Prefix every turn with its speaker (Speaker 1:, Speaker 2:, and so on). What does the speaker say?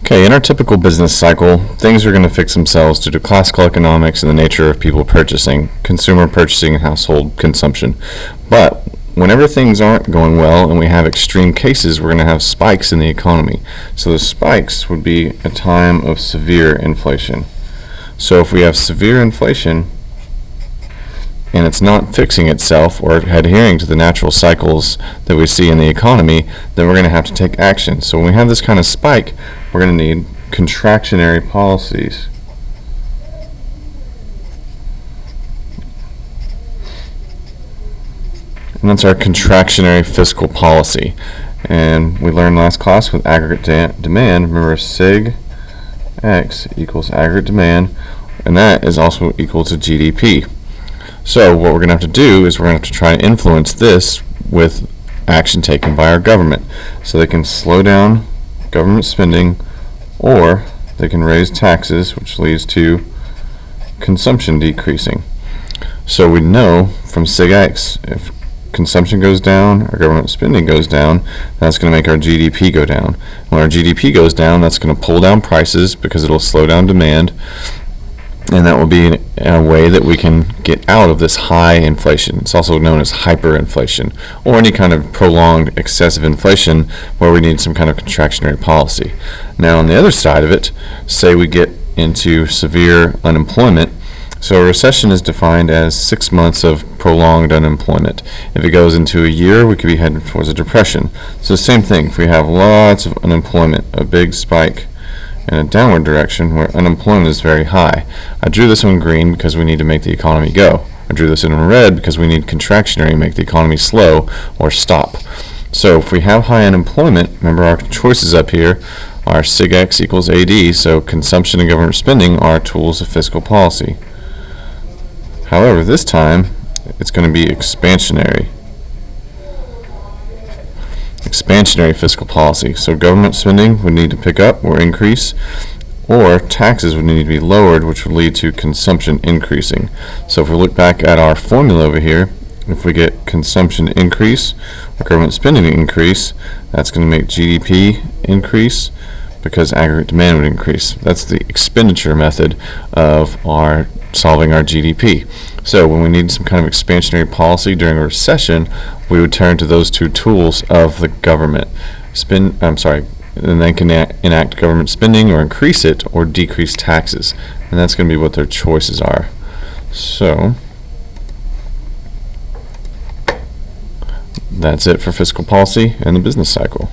Speaker 1: Okay, in our typical business cycle, things are going to fix themselves due to classical economics and the nature of people purchasing, consumer purchasing, and household consumption. But whenever things aren't going well and we have extreme cases, we're going to have spikes in the economy. So the spikes would be a time of severe inflation. So if we have severe inflation and it's not fixing itself or adhering to the natural cycles that we see in the economy, then we're going to have to take action. So when we have this kind of spike, we're going to need contractionary policies. And that's our contractionary fiscal policy. And we learned last class with aggregate demand, remember sig x equals aggregate demand, and that is also equal to GDP. So what we're going to have to do is we're going to have to try to influence this with action taken by our government. So they can slow down government spending, or they can raise taxes, which leads to consumption decreasing. So we know from sig x, if consumption goes down, our government spending goes down, that's going to make our GDP go down. When our GDP goes down, that's going to pull down prices because it'll slow down demand, and that will be in a way that we can get out of this high inflation. It's also known as hyperinflation, or any kind of prolonged excessive inflation where we need some kind of contractionary policy. Now on the other side of it, say we get into severe unemployment. So a recession is defined as 6 months of prolonged unemployment. If it goes into a year, we could be heading towards a depression. So same thing, if we have lots of unemployment, a big spike in a downward direction where unemployment is very high. I drew this in green because we need to make the economy go. I drew this in red because we need contractionary, make the economy slow or stop. So if we have high unemployment, remember our choices up here are sig x equals AD, so consumption and government spending are tools of fiscal policy. However, this time it's going to be expansionary fiscal policy. So government spending would need to pick up or increase, or taxes would need to be lowered, which would lead to consumption increasing. So if we look back at our formula over here, if we get consumption increase or government spending increase, that's going to make GDP increase because aggregate demand would increase. That's the expenditure method of our solving our GDP. So when we need some kind of expansionary policy during a recession, we would turn to those two tools of the government. And they can enact government spending or increase it or decrease taxes. And that's going to be what their choices are. So that's it for fiscal policy and the business cycle.